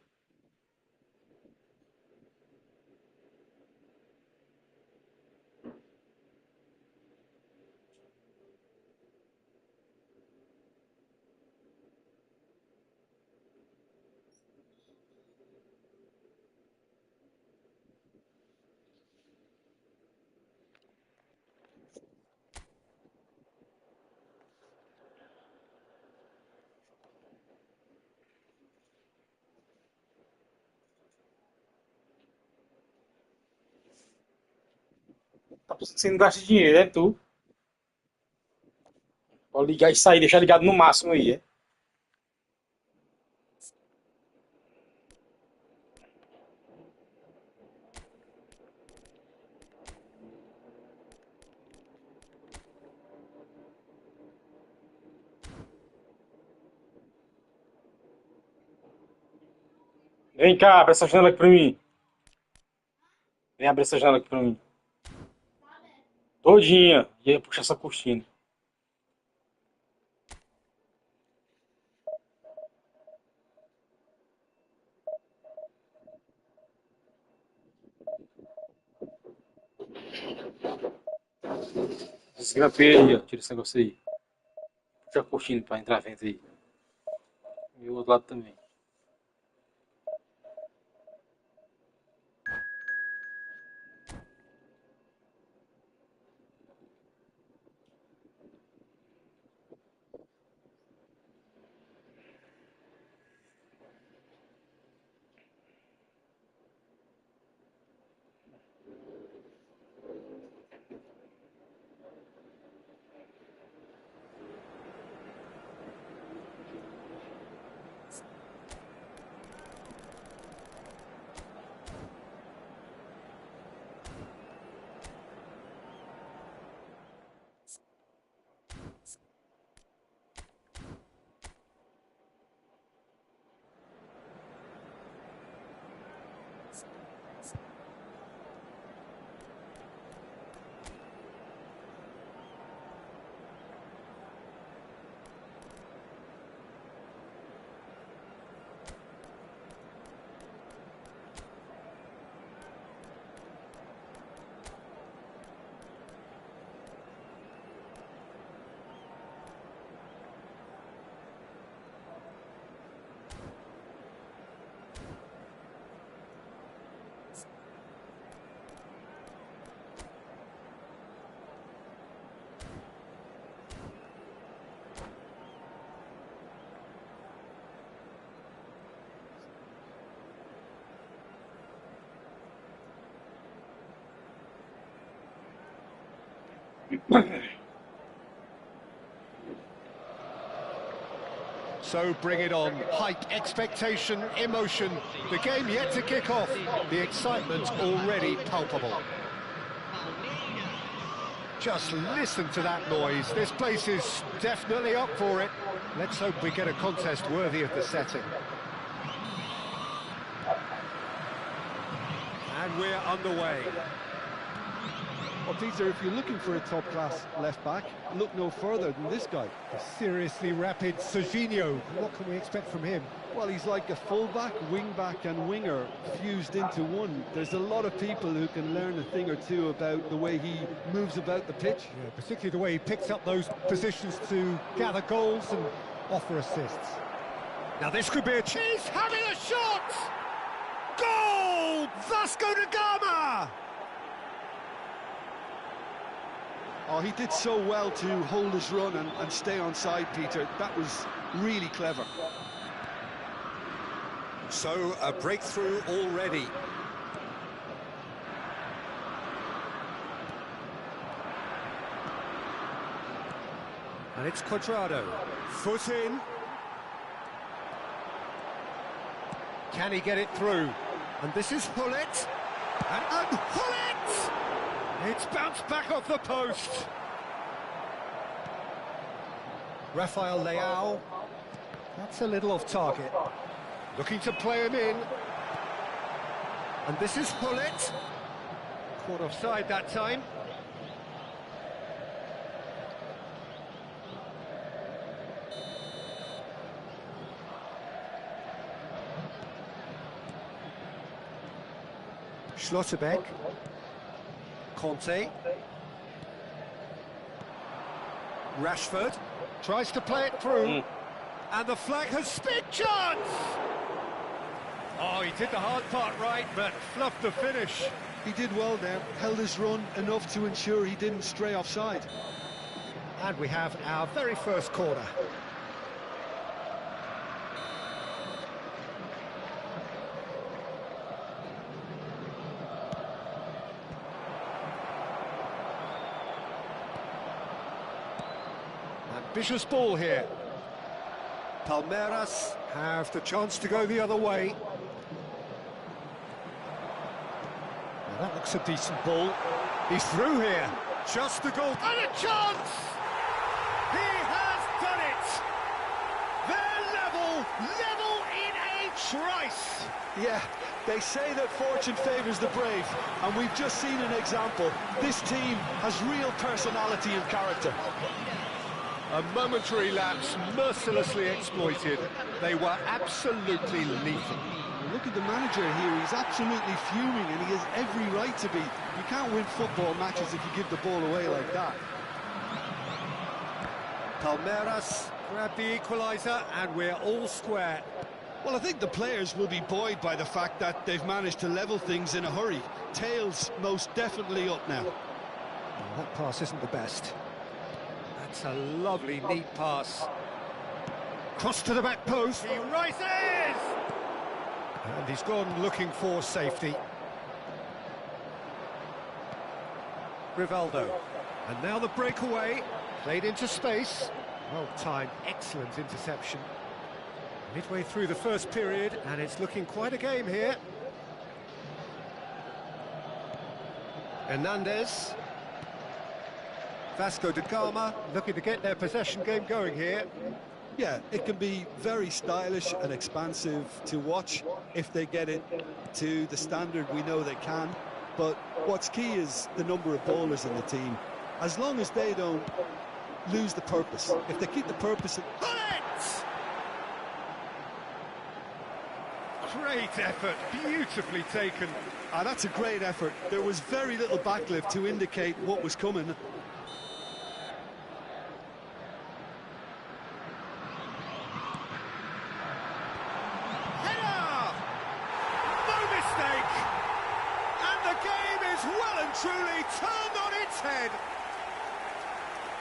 Você não gasta dinheiro, é tu. Pode ligar e sair, deixar ligado no máximo aí, é. Vem cá, abre essa janela aqui pra mim. Vem abrir essa janela aqui pra mim. Todinha. E aí puxa essa cortina. Desgrampei aí, ó. Tira esse negócio aí. Puxa a cortina pra entrar vento aí. E o outro lado também. So bring it on. Hype, expectation, emotion. The game yet to kick off. The excitement already palpable. Just listen to that noise. This place is definitely up for it. Let's hope we get a contest worthy of the setting. And we're underway. Well, Peter, if you're looking for a top-class left-back, look no further than this guy. A seriously rapid Subindo. What can we expect from him? Well, he's like a full-back, wing-back and winger fused into one. There's a lot of people who can learn a thing or two about the way he moves about the pitch. Yeah, particularly the way he picks up those positions to gather goals and offer assists. Now this could be a chance. Having a shot! Goal! Vasco da Gama! Oh, he did so well to hold his run and stay on side, Peter. That was really clever. So, a breakthrough already. And it's Quadrado. Foot in. Can he get it through? And this is Hullet. And Hullet! It's bounced back off the post. Rafael Leao. That's a little off target. Looking to play him in. And this is Hullet. Caught offside that time. Schlotterbeck. Conte. Rashford tries to play it through. And the flag has spin chance! Oh, he did the hard part right, but fluffed the finish. He did well there, held his run enough to ensure he didn't stray offside. And we have our very first corner. Vicious ball here. Palmeiras have the chance to go the other way. Now that looks a decent ball. He's through here. Just the goal. And a chance! He has done it! They're level in a trice! Yeah, they say that fortune favours the brave, and we've just seen an example. This team has real personality and character. A momentary lapse, mercilessly exploited. They were absolutely lethal. Look at the manager here, he's absolutely fuming, and he has every right to be. You can't win football matches if you give the ball away like that. Palmeiras grab the equaliser, and we're all square. Well, I think the players will be buoyed by the fact that they've managed to level things in a hurry. Tails most definitely up now. Oh, that pass isn't the best. That's a lovely, neat pass. Cross to the back post. He rises! And he's gone looking for safety. Rivaldo. And now the breakaway. Played into space. Well timed, excellent interception. Midway through the first period, and it's looking quite a game here. Hernandez. Vasco da Gama looking to get their possession game going here. Yeah, it can be very stylish and expansive to watch if they get it to the standard we know they can. But what's key is the number of bowlers in the team. As long as they don't lose the purpose, if they keep the purpose... Great effort, beautifully taken. That's a great effort. There was very little backlift to indicate what was coming. Header! No mistake! And the game is well and truly turned on its head.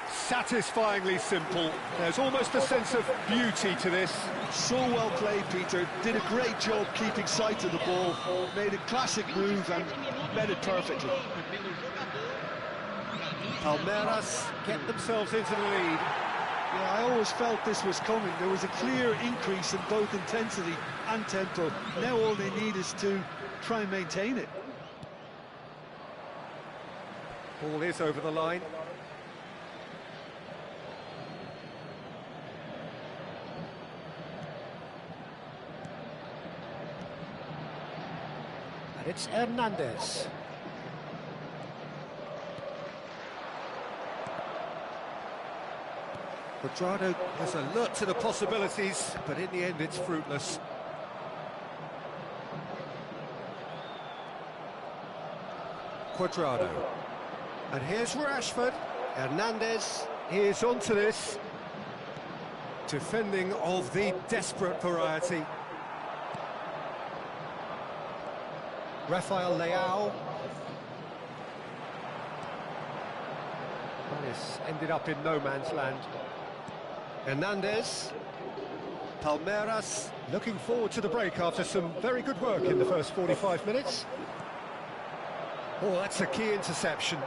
Satisfyingly simple. There's almost a sense of beauty to this. So well played, Peter. Did a great job keeping sight of the ball. Made a classic move and met it perfectly. Palmeiras get themselves into the lead. Yeah, I always felt this was coming. There was a clear increase in both intensity and tempo. Now all they need is to try and maintain it. Ball is over the line. And it's Hernandez. Quadrado is alert to the possibilities, but in the end it's fruitless. Quadrado. And here's Rashford. Hernandez is onto this. Defending of the desperate variety. Rafael Leao. This ended up in no man's land. Hernandez. Palmeiras looking forward to the break after some very good work in the first 45 minutes. Oh, that's a key interception.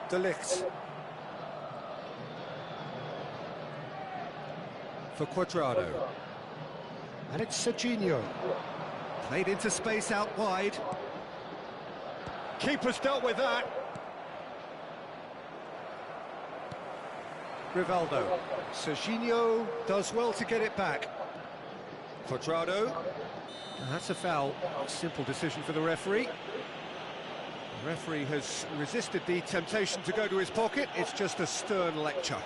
De Ligt. For Quadrado. And it's Subindo. Played into space out wide. Keeper's dealt with that. Rivaldo. Subindo does well to get it back. Quadrado. That's a foul. Simple decision for the referee. The referee has resisted the temptation to go to his pocket. It's just a stern lecture.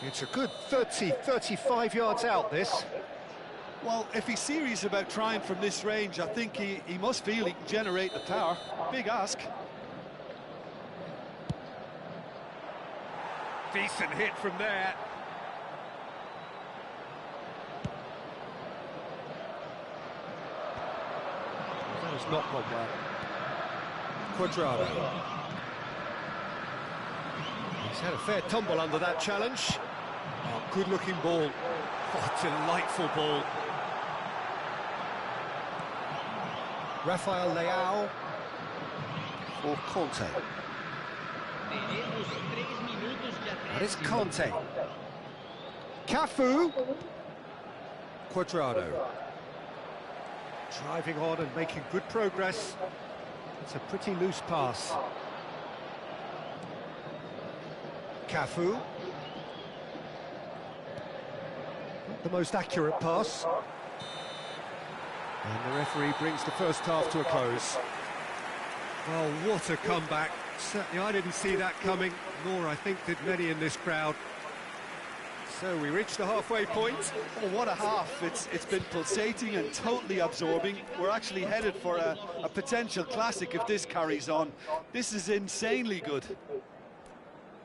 It's a good 35 yards out, this. Well, if he's serious about trying from this range, I think he must feel he can generate the power. Big ask. Decent hit from there. That has not gone well. Quadrado. He's had a fair tumble under that challenge. Oh, good-looking ball. What a delightful ball. Rafael Leao for Conte. And it's Conte. Cafu. Cuadrado. Driving on and making good progress. It's a pretty loose pass. Cafu. Not the most accurate pass. And the referee brings the first half to a close. Well, what a comeback. Certainly I didn't see that coming, nor I think did many in this crowd. So we reached the halfway point. Oh, what a half. It's been pulsating and totally absorbing. We're actually headed for a potential classic if this carries on. This is insanely good.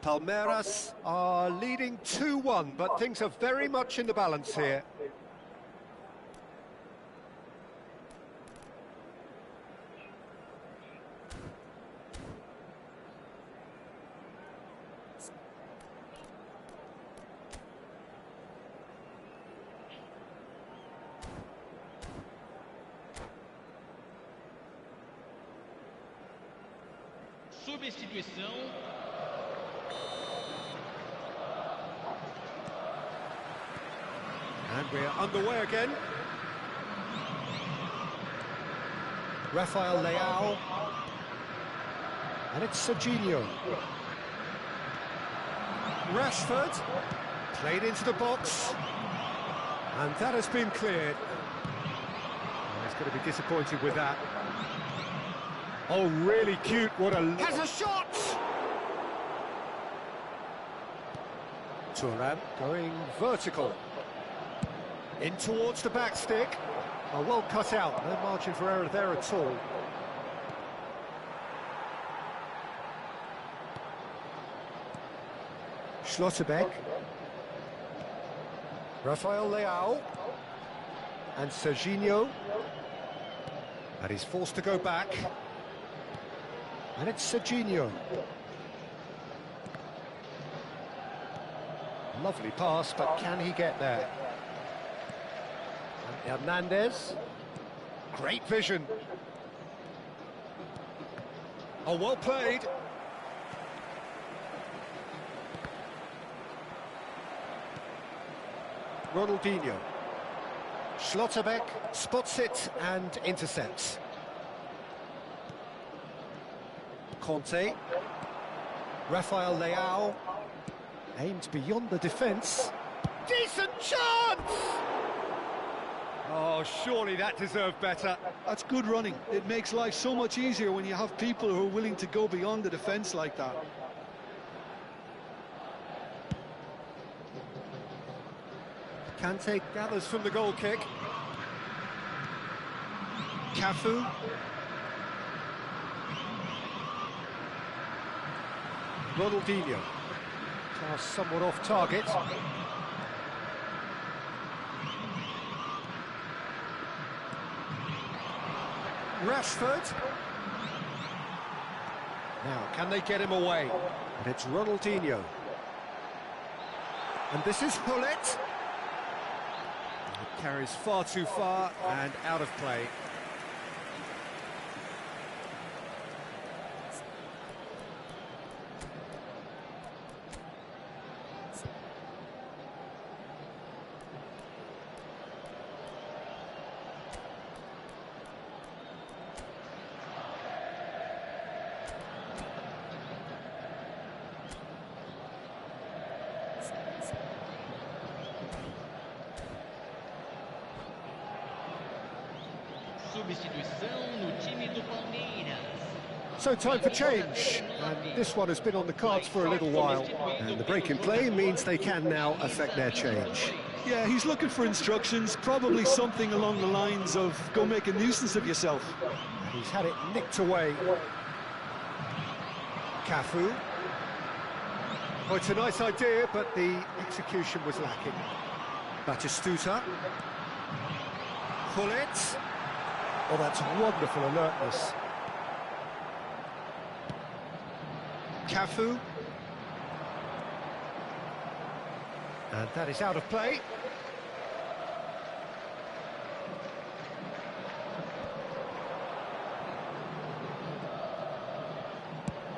Palmeiras are leading 2-1, but things are very much in the balance here. Substituição. And we're underway again. Rafael Leao. And it's Serginho. Rashford. Played into the box. And that has been cleared. Oh, he's going to be disappointed with that. Oh, really cute. What a... Has a shot! Thuram going vertical. In towards the back stick. Oh, well cut out. No margin for error there at all. Schlotterbeck. Rafael Leao. And Serginho. And he's forced to go back. And it's Serginho. Lovely pass, but can he get there? And Hernandez. Great vision. Oh, well played. Ronaldinho. Schlotterbeck spots it and intercepts. Conte. Rafael Leao. Aimed beyond the defence. Decent chance! Oh, surely that deserved better. That's good running. It makes life so much easier when you have people who are willing to go beyond the defence like that. Kante gathers from the goal kick. Cafu. Ronaldinho. Pass somewhat off target. Rashford. Now, can they get him away? And it's Ronaldinho. And this is Hullet. It carries far too far and out of play. Substituição no time do Palmeiras. So time for change, and this one has been on the cards for a little while, and the break in play means they can now affect their change. Yeah, he's looking for instructions, probably something along the lines of go make a nuisance of yourself. And he's had it nicked away. Cafu. Well, it's a nice idea, but the execution was lacking. Batistuta. Hullet. Oh, that's wonderful alertness. Cafu. And that is out of play.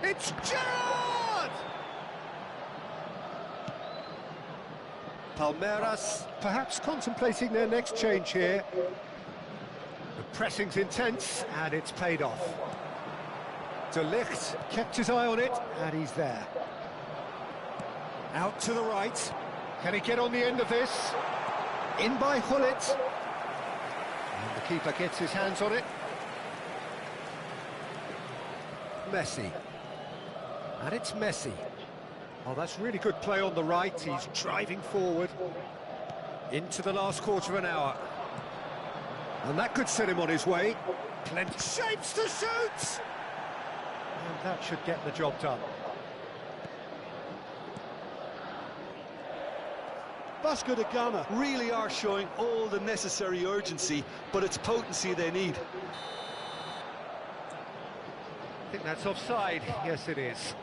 It's Gerrard! Palmeiras perhaps contemplating their next change here. The pressing's intense, and it's paid off. De Ligt kept his eye on it, and he's there. Out to the right. Can he get on the end of this? In by Hullet. And the keeper gets his hands on it. Messi. And it's Messi. Oh, that's really good play on the right. He's driving forward into the last quarter of an hour. And that could set him on his way. Plenty shapes to shoot! And that should get the job done. Vasco da Gama really are showing all the necessary urgency, but it's potency they need. I think that's offside. Yes, it is.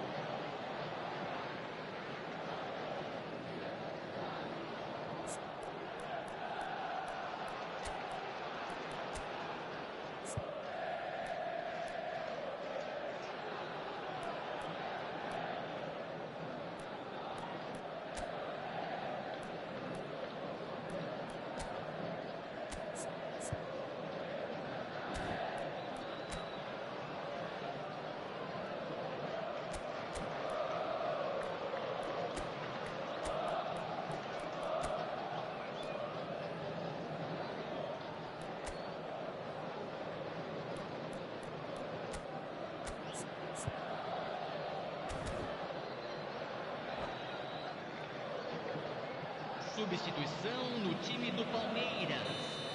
Substituição no time do Palmeiras.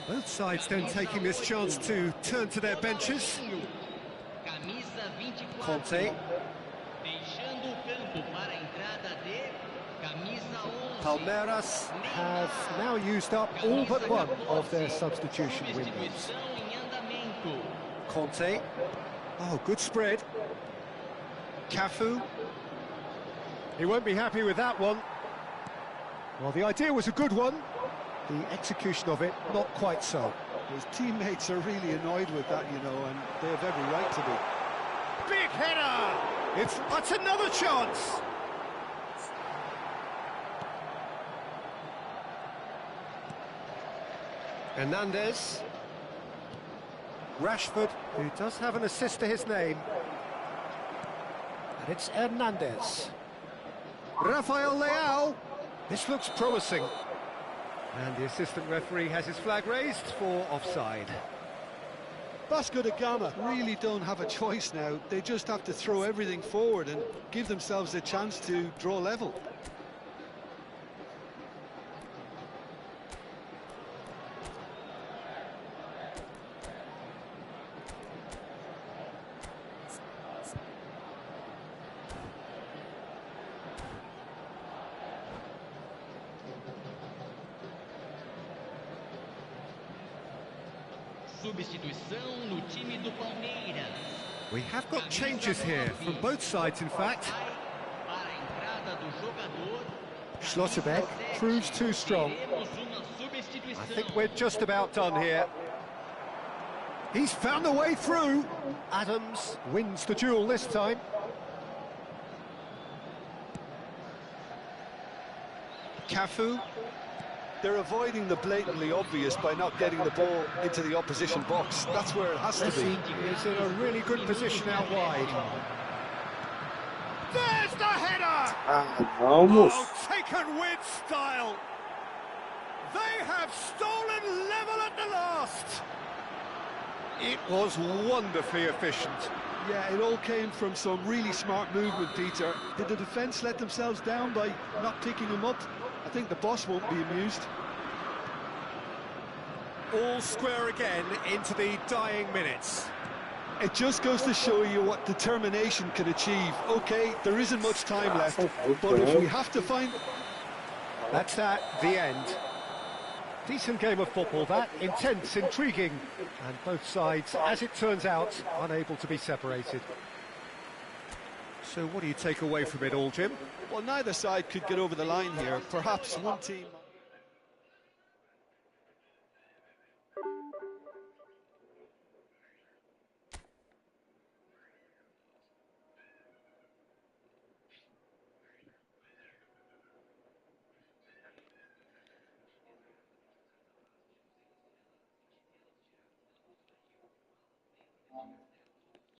Both sides then taking this chance to turn to their benches. Camisa 24. Conte. Deixando o campo para a entrada de camisa 11. Palmeiras have now used up all but one of their substitution windows. Substituição em andamento. Conte. Oh, good spread. Cafu. He won't be happy with that one. Well, the idea was a good one. The execution of it, not quite so. His teammates are really annoyed with that, you know, and they have every right to be. Big header! That's another chance! Hernandez. Rashford, who does have an assist to his name. And it's Hernandez. Rafael Leao. This looks promising. And the assistant referee has his flag raised for offside. Vasco da Gama really don't have a choice now. They just have to throw everything forward and give themselves a chance to draw level. Substituição no time do Palmeiras. We have got changes here, from both sides in fact. Para a entrada do jogador. Schlotterbeck proves too strong. Teremos uma substituição. I think we're just about done here. He's found a way through. Adams wins the duel this time. Cafu. They're avoiding the blatantly obvious by not getting the ball into the opposition box. That's where it has to be. He's in a really good position out wide. There's the header! Vamos! Oh, taken with style. They have stolen level at the last. It was wonderfully efficient. Yeah, it all came from some really smart movement, Peter. Did the defence let themselves down by not picking him up? I think the boss won't be amused. All square again into the dying minutes. It just goes to show you what determination can achieve. OK, there isn't much time left, but if we have to find... That's the end. Decent game of football, that. Intense, intriguing. And both sides, as it turns out, unable to be separated. So what do you take away from it all, Jim? Well, neither side could get over the line here. Perhaps one team...